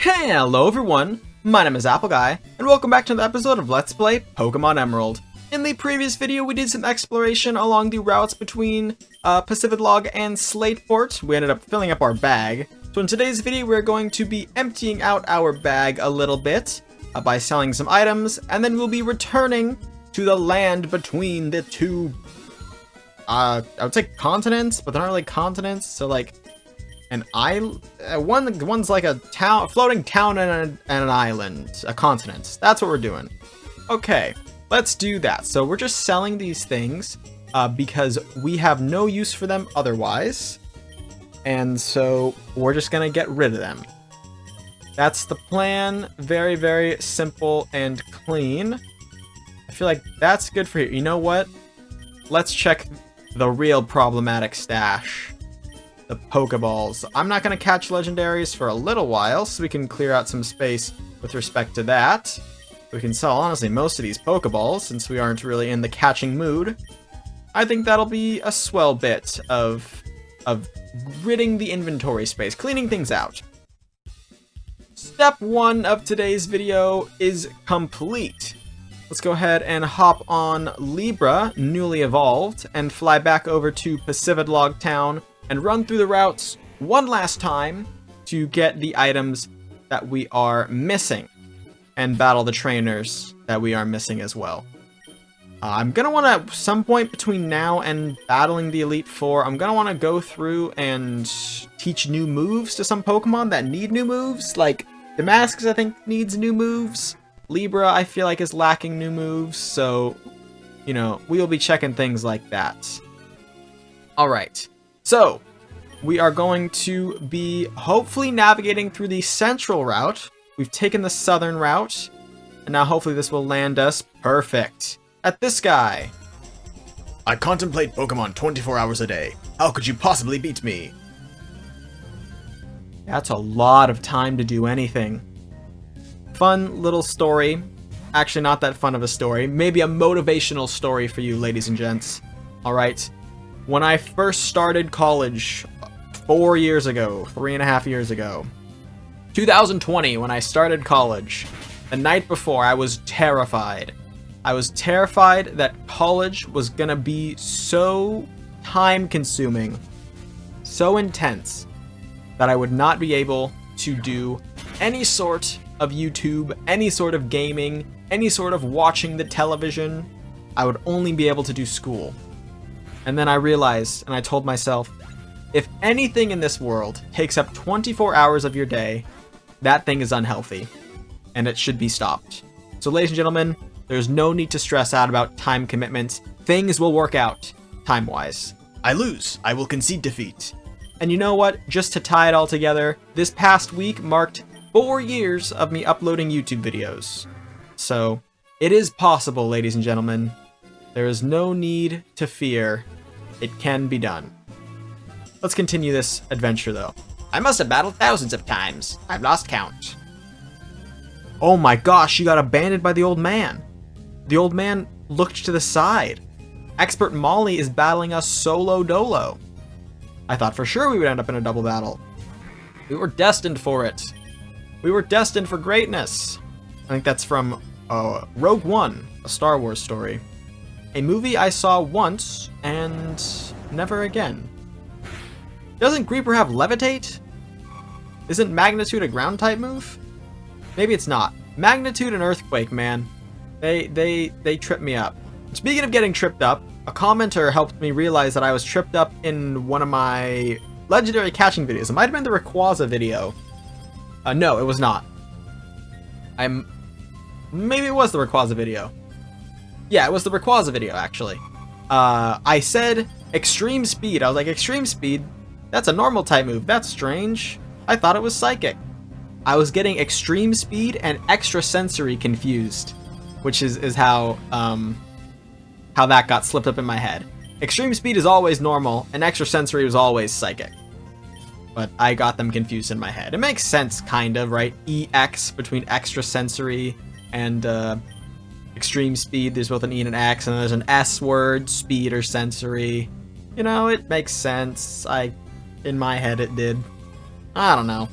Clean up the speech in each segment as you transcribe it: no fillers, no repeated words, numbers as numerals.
Hello everyone, my name is Apple Guy, and welcome back to another episode of Let's Play Pokémon Emerald. In the previous video, we did some exploration along the routes between Pacific Log and Slateport. We ended up filling up our bag. So in today's video, we're going to be emptying out our bag a little bit by selling some items, and then we'll be returning to the land between the two, I would say continents, but they're not really continents, so like an island. One's like a town, floating town, and an island, a continent. That's what we're doing. Okay, let's do that. So we're just selling these things because we have no use for them otherwise, and so we're just gonna get rid of them. That's the plan. Very, very simple and clean. I feel like that's good for you. You know what? Let's check the real problematic stash. The Pokeballs. I'm not going to catch legendaries for a little while, so we can clear out some space with respect to that. We can sell, honestly, most of these Pokeballs, since we aren't really in the catching mood. I think that'll be a swell bit of ridding the inventory space, cleaning things out. Step 1 of today's video is complete. Let's go ahead and hop on Libra, newly evolved, and fly back over to Pacific Log Town and run through the routes one last time to get the items that we are missing and battle the trainers that we are missing as well. I'm going to want to, some point between now and battling the Elite Four, I'm going to want to go through and teach new moves to some Pokemon that need new moves. Like, Damascus, I think, needs new moves. Libra, I feel like, is lacking new moves. So, you know, we will be checking things like that. Alright. So, we are going to be hopefully navigating through the central route. We've taken the southern route, and now hopefully this will land us perfect at this guy. I contemplate Pokemon 24 hours a day. How could you possibly beat me? That's a lot of time to do anything. Fun little story. Actually, not that fun of a story. Maybe a motivational story for you, ladies and gents. Alright. When I first started college 4 years ago, 3.5 years ago, 2020, when I started college, the night before, I was terrified. I was terrified that college was gonna be so time-consuming, so intense, that I would not be able to do any sort of YouTube, any sort of gaming, any sort of watching the television. I would only be able to do school. And then I realized, and I told myself, if anything in this world takes up 24 hours of your day, that thing is unhealthy, and it should be stopped. So ladies and gentlemen, there's no need to stress out about time commitments. Things will work out, time-wise. I lose. I will concede defeat. And you know what? Just to tie it all together, this past week marked 4 years of me uploading YouTube videos. So, it is possible, ladies and gentlemen. There is no need to fear. It can be done. Let's continue this adventure, though. I must have battled thousands of times. I've lost count. Oh my gosh, you got abandoned by the old man. The old man looked to the side. Expert Molly is battling us solo dolo. I thought for sure we would end up in a double battle. We were destined for it. We were destined for greatness. I think that's from Rogue One, a Star Wars story. A movie I saw once and never again. Doesn't Creeper have Levitate? Isn't Magnitude a ground type move? Maybe it's not. Magnitude and Earthquake, man. They trip me up. Speaking of getting tripped up, a commenter helped me realize that I was tripped up in one of my legendary catching videos. It might have been the Rayquaza video. No, it was not. Maybe it was the Rayquaza video. Yeah, it was the Rayquaza video, actually. I said Extreme Speed. I was like, Extreme Speed? That's a normal type move. That's strange. I thought it was Psychic. I was getting Extreme Speed and Extrasensory confused, which is how that got slipped up in my head. Extreme Speed is always normal, and Extrasensory was always Psychic. But I got them confused in my head. It makes sense, kind of, right? EX between Extrasensory and Extreme Speed. There's both an E and an X, and there's an S word, Speed or Sensory. You know, it makes sense. In my head, it did. I don't know.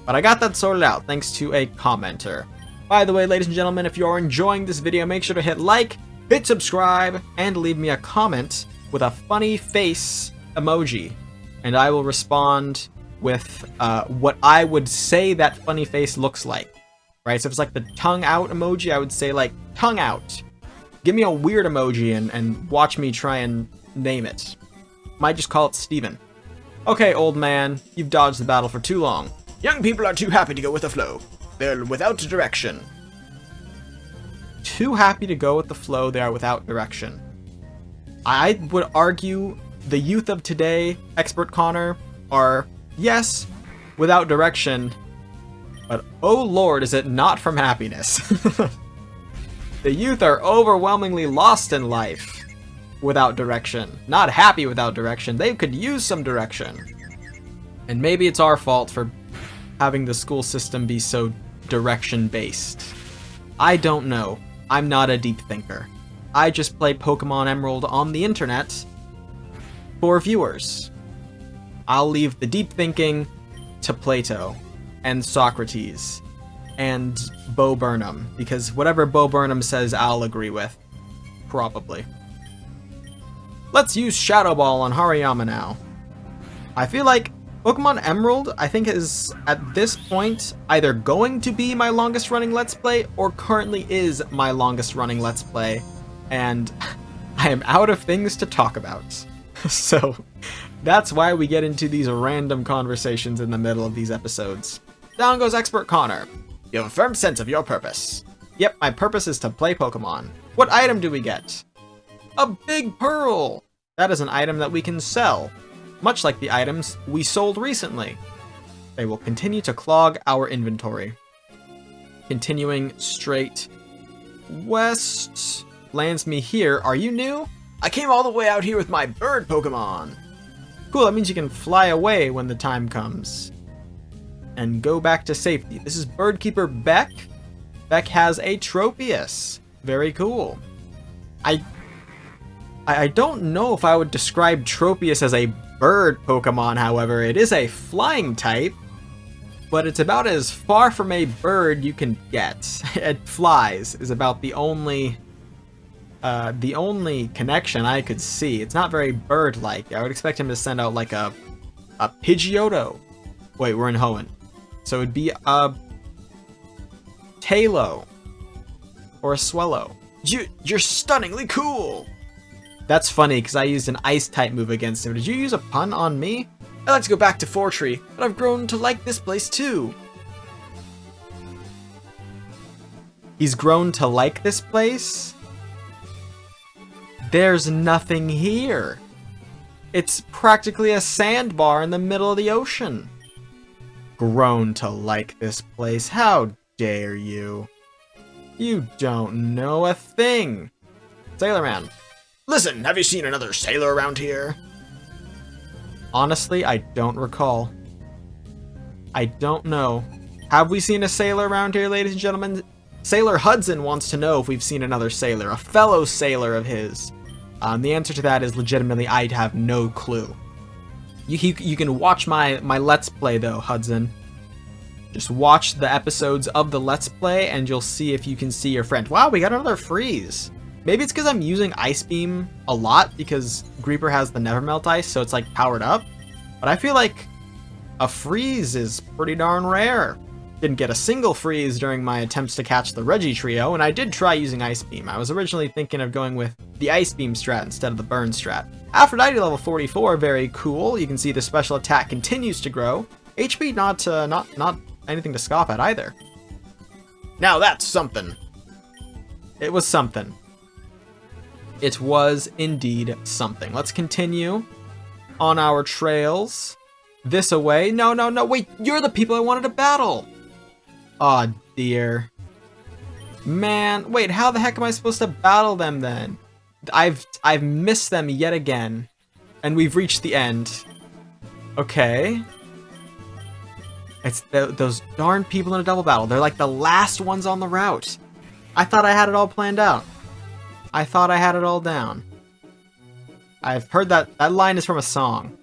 But I got that sorted out thanks to a commenter. By the way, ladies and gentlemen, if you are enjoying this video, make sure to hit like, hit subscribe, and leave me a comment with a funny face emoji. And I will respond with what I would say that funny face looks like. Right? So if it's like the tongue out emoji, I would say like tongue out. Give me a weird emoji and watch me try and name it. Might just call it Steven. Okay, old man, you've dodged the battle for too long. Young people are too happy to go with the flow. They're without direction. Too happy to go with the flow, they are without direction. I would argue the youth of today, Expert Connor, are, yes, without direction, but oh lord, is it not from happiness. The youth are overwhelmingly lost in life without direction. Not happy without direction, they could use some direction. And maybe it's our fault for having the school system be so direction-based. I don't know. I'm not a deep thinker. I just play Pokémon Emerald on the internet for viewers. I'll leave the deep thinking to Plato and Socrates and Bo Burnham, because whatever Bo Burnham says I'll agree with. Probably. Let's use Shadow Ball on Hariyama now. I feel like Pokemon Emerald, I think, is, at this point, either going to be my longest running Let's Play, or currently is my longest running Let's Play, and I am out of things to talk about. So, that's why we get into these random conversations in the middle of these episodes. Down goes Expert Connor. You have a firm sense of your purpose. Yep, my purpose is to play Pokemon. What item do we get? A big pearl! That is an item that we can sell. Much like the items we sold recently. They will continue to clog our inventory. Continuing straight west lands me here. Are you new? I came all the way out here with my bird Pokemon. Cool, that means you can fly away when the time comes. And go back to safety. This is Birdkeeper Beck. Beck has a Tropius. Very cool. I don't know if I would describe Tropius as a bird Pokemon, however. It is a flying type, but it's about as far from a bird you can get. It flies is about the only connection I could see. It's not very bird-like. I would expect him to send out like a Pidgeotto. Wait, we're in Hoenn. So it'd be a Tailo or a Swellow. You're stunningly cool. That's funny, because I used an Ice-type move against him. Did you use a pun on me? I like to go back to Fortree, but I've grown to like this place too. He's grown to like this place? There's nothing here. It's practically a sandbar in the middle of the ocean. Grown to like this place? How dare you? You don't know a thing. Sailor Man. Listen, have you seen another sailor around here? Honestly, I don't recall. I don't know. Have we seen a sailor around here, ladies and gentlemen? Sailor Hudson wants to know if we've seen another sailor, a fellow sailor of his. The answer to that is legitimately, I have no clue. You can watch my Let's Play though, Hudson. Just watch the episodes of the Let's Play and you'll see if you can see your friend. Wow, we got another freeze. Maybe it's because I'm using Ice Beam a lot because Greeper has the Nevermelt Ice, so it's like powered up. But I feel like a freeze is pretty darn rare. Didn't get a single freeze during my attempts to catch the Reggie trio, and I did try using Ice Beam. I was originally thinking of going with the Ice Beam strat instead of the Burn strat. Aphrodite level 44, very cool. You can see the special attack continues to grow. HP not anything to scoff at either. Now that's something. It was something. It was indeed something. Let's continue on our trails. This away. No, wait, you're the people I wanted to battle. Aw, dear. Man, wait, how the heck am I supposed to battle them then? I've missed them yet again. And we've reached the end. Okay. It's those darn people in a double battle. They're like the last ones on the route. I thought I had it all planned out. I thought I had it all down. I've heard that line is from a song.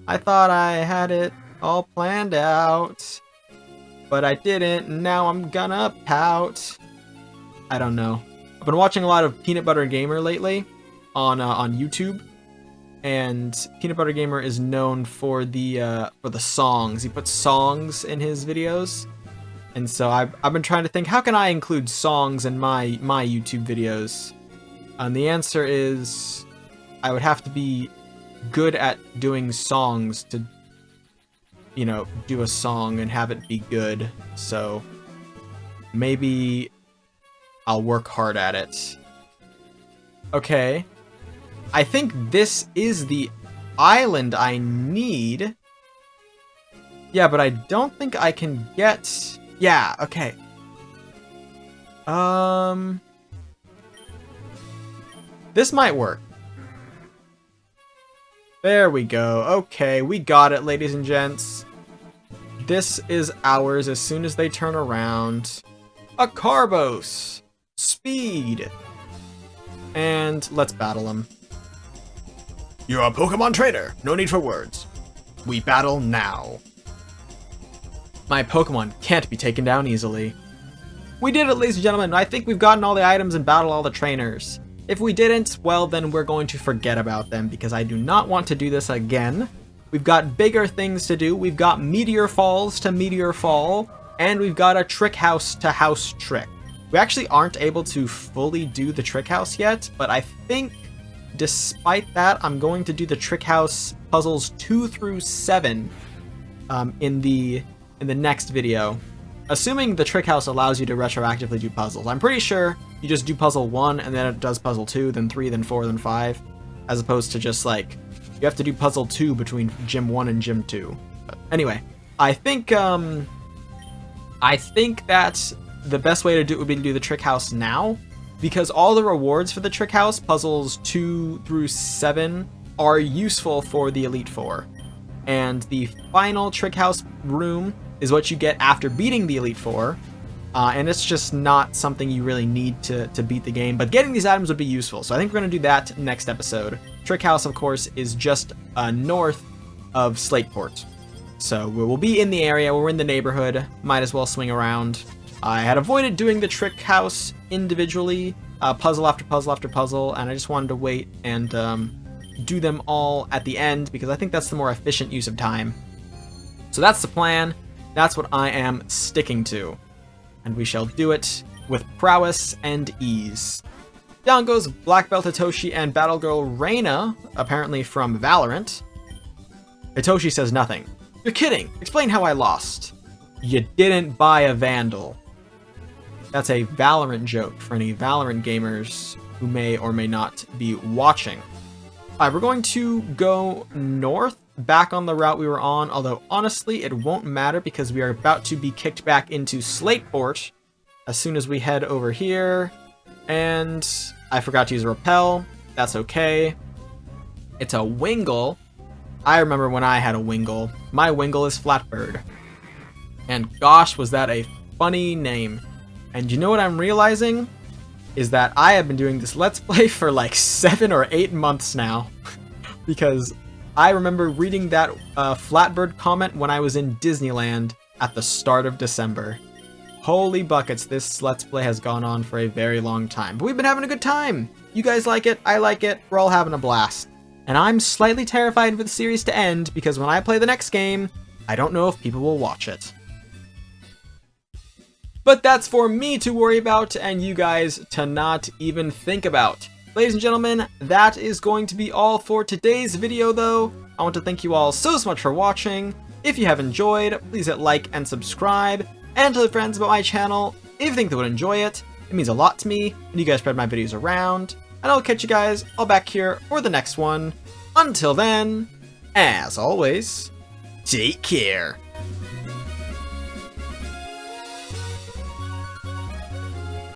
I thought I had it all planned out. but I didn't, and now I'm gonna pout. I don't know. I've been watching a lot of Peanut Butter Gamer lately on YouTube, and Peanut Butter Gamer is known for the songs. He puts songs in his videos, and so I've been trying to think, how can I include songs in my YouTube videos? And the answer is, I would have to be good at doing songs to, you know, do a song and have it be good. So maybe I'll work hard at it. Okay. I think this is the island I need. Yeah, but I don't think I can get... Yeah, okay. This might work. There we go. Okay, we got it, ladies and gents. This is ours as soon as they turn around. A Carbos! Speed! And let's battle him. You're a Pokemon trainer. No need for words. We battle now. My Pokemon can't be taken down easily. We did it, ladies and gentlemen. I think we've gotten all the items and battled all the trainers. If we didn't, well, then we're going to forget about them because I do not want to do this again. We've got bigger things to do. We've got Meteor Falls to Meteor Fall, and we've got a Trick House to House Trick. We actually aren't able to fully do the Trick House yet, but I think despite that, I'm going to do the Trick House puzzles 2 through 7 in the next video. Assuming the Trick House allows you to retroactively do puzzles. I'm pretty sure you just do puzzle 1 and then it does puzzle 2, then 3, then 4, then 5. As opposed to just like, you have to do puzzle 2 between Gym 1 and Gym 2. But anyway, I think that the best way to do it would be to do the Trick House now, because all the rewards for the Trick House, puzzles 2 through 7, are useful for the Elite Four. And the final Trick House room is what you get after beating the Elite Four, and it's just not something you really need to beat the game, but getting these items would be useful, so I think we're going to do that next episode. Trick House, of course, is just north of Slateport, so we'll be in the area, we're in the neighborhood, might as well swing around. I had avoided doing the Trick House individually, puzzle after puzzle after puzzle, and I just wanted to wait and do them all at the end, because I think that's the more efficient use of time. So that's the plan. That's what I am sticking to. And we shall do it with prowess and ease. Down goes Black Belt Hitoshi and Battle Girl Reina, apparently from Valorant. Hitoshi says nothing. You're kidding! Explain how I lost. You didn't buy a Vandal. That's a Valorant joke for any Valorant gamers who may or may not be watching. Alright, we're going to go north, back on the route we were on, although honestly it won't matter because we are about to be kicked back into Slateport as soon as we head over here. And I forgot to use a repel. That's okay. It's a Wingull. I remember when I had a Wingull. My Wingull is Flatbird. And gosh, was that a funny name. And you know what I'm realizing? Is that I have been doing this Let's Play for like 7 or 8 months now. Because I remember reading that Flatbird comment when I was in Disneyland at the start of December. Holy buckets, this Let's Play has gone on for a very long time. But we've been having a good time. You guys like it, I like it, we're all having a blast. And I'm slightly terrified for the series to end because when I play the next game, I don't know if people will watch it. But that's for me to worry about and you guys to not even think about. Ladies and gentlemen, that is going to be all for today's video though. I want to thank you all so much for watching. If you have enjoyed, please hit like and subscribe, and tell your friends about my channel if you think they would enjoy it. It means a lot to me, and you guys spread my videos around. And I'll catch you guys all back here for the next one. Until then, as always, take care.